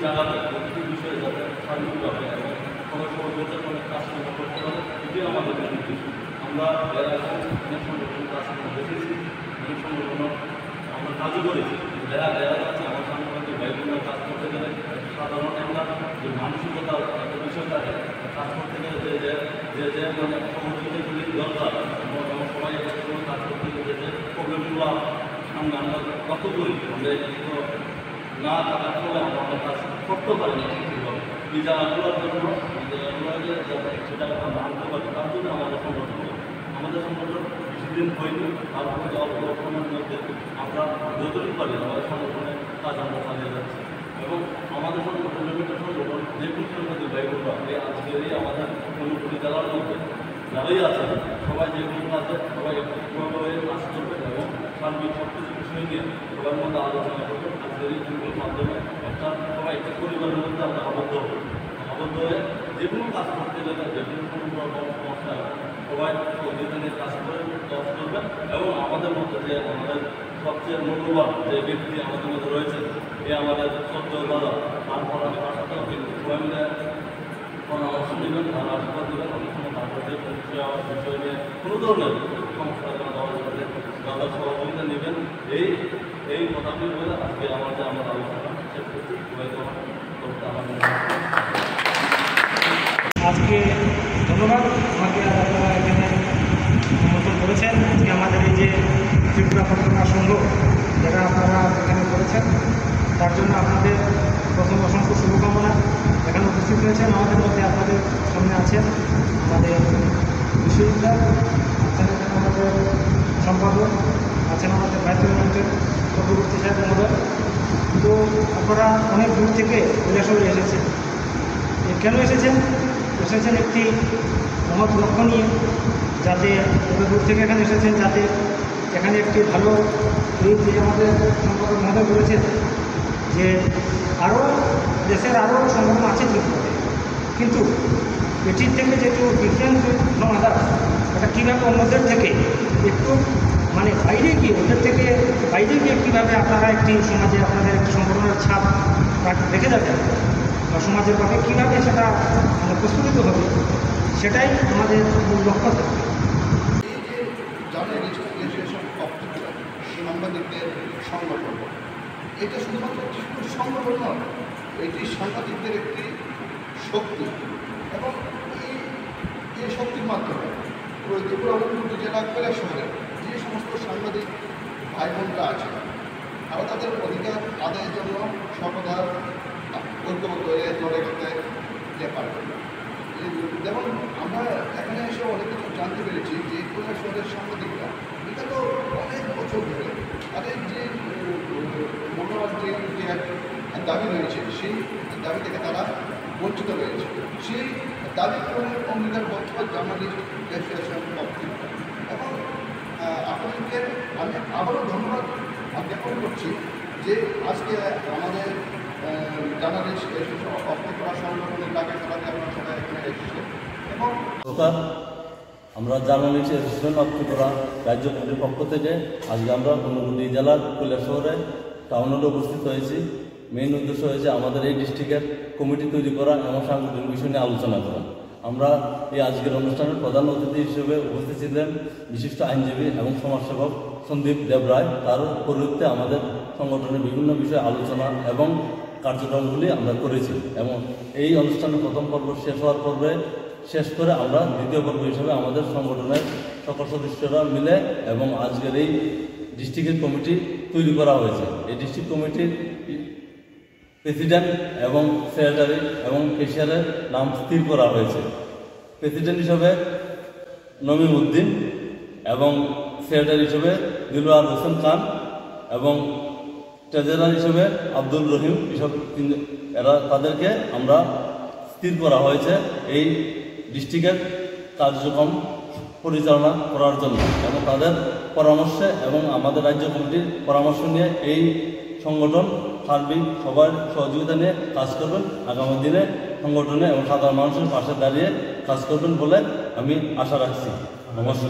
জায়গাতে প্রতিটি বিষয়ে যাতে সার্বিকভাবে এবং সবাই সহযোগিতার সঙ্গে কাজ করতে পারে, এটি আমাদের উদ্দেশ্য। আমরা এর আগে অনেক সংগঠন কাজ দেখেছি, অনেক সংগঠন আমরা কাজও করেছি। দেখা যাচ্ছে আমার সাংবাদিক ভাই বোনরা কাজ করতে গেলে সাধারণ একটা যে মানসিকতার একটা বিষয় থাকে, কাজ করতে গেলে যে মানে সহযোগিতাগুলি দরকার এবং সবাই একসঙ্গে কাজ করতে গেলে যে প্রবলেমগুলো সামনে আমরা লক্ষ্য করি, আমরা না থাকার ফলে আমরা কাজ করতে পারি না ঠিকভাবে। এই জায়গাগুলোর জন্য সেটা আমরা আনতে পারি, তার জন্য আমাদের সংগঠন বেশি দিন হয়নি, তারপরে অল্প সময়ের মধ্যে আমরা যতটুকু পারি আমাদের সংগঠনের কাজ আমরা চালিয়ে যাচ্ছি। এবং আমাদের সংগঠনের সংগঠন যে কোনো সংগঠনের ব্যয়গুলো আজকের এই আমাদের অনুভূতি জেলার মধ্যে যারাই আছে সবাই যে কোনো কাজে সবাই একটুভাবে কাজ করবে এবং সার্বিক সব কিছু বিষয় নিয়ে সবার মধ্যে আলোচনা করবে। আজকের এই যুগের মাধ্যমে একটা সবাই একটা পরিবারের মধ্যে আমরা আবদ্ধ হয়ে যে কোনো কাজ করতে গেলে যে কোনো সমস্যা সবাই সহযোগিতা নিয়ে কাজ করে কাজ করবে। এবং আমাদের মধ্যে যে আমাদের সবচেয়ে মূল্যবান যে ব্যক্তি আমাদের মধ্যে রয়েছে এ আমাদের সত্য দাদা, তারপর আমি তার সাথেও সবাই মিলে পরামর্শ নেবেন, তার আশীর্বাদ দেবেন। অনেক সময় তারপর যে বিষয় নিয়ে কোনো ধরনের সমস্যা দাদার সহযোগিতা নেবেন। এই কথাগুলি বলে আজকে আমাদের আলোচনা শেষ করছি। সবাইকে করতে আমার আজকে ধন্যবাদ আমাকে আপনারা এখানে সমর্থন করেছেন। আজকে আমাদের এই যে ত্রিপুরা পত্রিকা সংঘ যারা আপনারা এখানে করেছেন তার জন্য আপনাদের প্রথম অসংখ্য শুভকামনা। এখানে উপস্থিত হয়েছেন আমাদের মধ্যে আপনাদের সামনে আছেন আমাদের বিশ্ববিদ্যালয়, আছেন এখানে আমাদের সম্পাদক, আছেন আমাদের ভাইস প্রেসিডেন্টের চক্রবর্তী সাহেব মহোদয়। তো আপনারা অনেক দূর থেকে কৈলাসহরে এসেছেন। কেন এসেছেন একটি মহৎ লক্ষ্য নিয়ে, যাতে দূর থেকে এখানে এসেছেন যাতে এখানে একটি ভালো এই যে আমাদের সম্পাদক মহোদয় বলেছেন যে আরও দেশের আরও সংগঠন আছে কিন্তু এটির থেকে যেটু ডিফারেন্স ফ্রম আদার্স, এটা কীভাবে অন্যদের থেকে একটু মানে বাইরে গিয়ে ওদের থেকে বাইরে গিয়ে কীভাবে আপনারা একটি সমাজে আপনাদের একটি সংগঠনের ছাপ রেখে যাবেন বা সমাজের ভাবে কীভাবে সেটা মানে প্রস্ফুটিত হবে, সেটাই আমাদের মূল লক্ষ্য থাকবে। সাংবাদিকদের সংগঠন এটা শুধুমাত্র একটি সংগঠন নয়, এটি সাংবাদিকদের একটি শক্তি এবং এই শক্তির মাধ্যমে ত্রিপুরা ঊনকোটি জেলা কৈলাসহরে যে সমস্ত সাংবাদিক ভাই বোনরা আছে তারা তাদের অধিকার আদায়ের জন্য সর্বদা ঐক্যবদ্ধ হয়ে লড়াই করতে পারবে। যেমন আমরা এখানে এসে অনেক কিছু জানতে পেরেছি যে কৈলাসহরের সাংবাদিকরা বিগত অনেক বছর ধরে তাদের যে মূল্যবান যে দাবি রয়েছে সেই দাবি থেকে তারা বঞ্চিত রয়েছে। সেই দাবি পূরণের অঙ্গীকারবদ্ধ জার্নালিস্ট অ্যাসোসিয়েশন অফ ত্রিপুরা। এবং আপনাদেরকে আমি আবারও ধন্যবাদ জ্ঞাপন করছি যে আজকে আমাদের জার্নালিস্ট অ্যাসোসিয়েশন অফ ত্রিপুরা সংগঠনের ডাকে সাথে আপনারা সবাই এখানে এসেছে। এবং আমরা জার্নালিস্ট অ্যাসোসিয়েশন অফ ত্রিপুরা রাজ্য কমিটির পক্ষ থেকে আজকে আমরা ঊনকোটি জেলার কৈলাসহরে টাউনে উপস্থিত হয়েছি। মেইন উদ্দেশ্য হয়েছে আমাদের এই ডিস্ট্রিক্টের কমিটি তৈরি করা এবং সাংগঠনিক বিষয় নিয়ে আলোচনা করা। আমরা এই আজকের অনুষ্ঠানের প্রধান অতিথি হিসেবে উপস্থিত ছিলেন বিশিষ্ট আইনজীবী এবং সমাজসেবক সন্দীপ দেবরায়। তার পরিবর্তে আমাদের সংগঠনের বিভিন্ন বিষয়ে আলোচনা এবং কার্যক্রমগুলি আমরা করেছি এবং এই অনুষ্ঠানের প্রথম পর্ব শেষ হওয়ার পর্বে শেষ করে আমরা দ্বিতীয় পর্ব হিসেবে আমাদের সংগঠনের সকল সদস্যরা মিলে এবং আজকের এই ডিস্ট্রিক্টের কমিটি তৈরি করা হয়েছে। এই ডিস্ট্রিক্ট কমিটির প্রেসিডেন্ট এবং সেক্রেটারি এবং কেশিয়ারের নাম স্থির করা হয়েছে। প্রেসিডেন্ট হিসেবে নমিম উদ্দিন এবং সেক্রেটারি হিসেবে দিলওয়ার হোসেন খান এবং ট্রেজারার হিসেবে আব্দুল রহিম এসব তাদেরকে আমরা স্থির করা হয়েছে এই ডিস্ট্রিক্টের কার্যক্রম পরিচালনা করার জন্য এবং তাদের পরামর্শে এবং আমাদের রাজ্য কমিটির পরামর্শ নিয়ে এই সংগঠন সার্বিক সবার সহযোগিতা নিয়ে কাজ করবেন। আগামী দিনে সংগঠনে এবং সাধারণ মানুষের পাশে দাঁড়িয়ে কাজ করবেন বলে আমি আশা রাখছি। নমস্কার।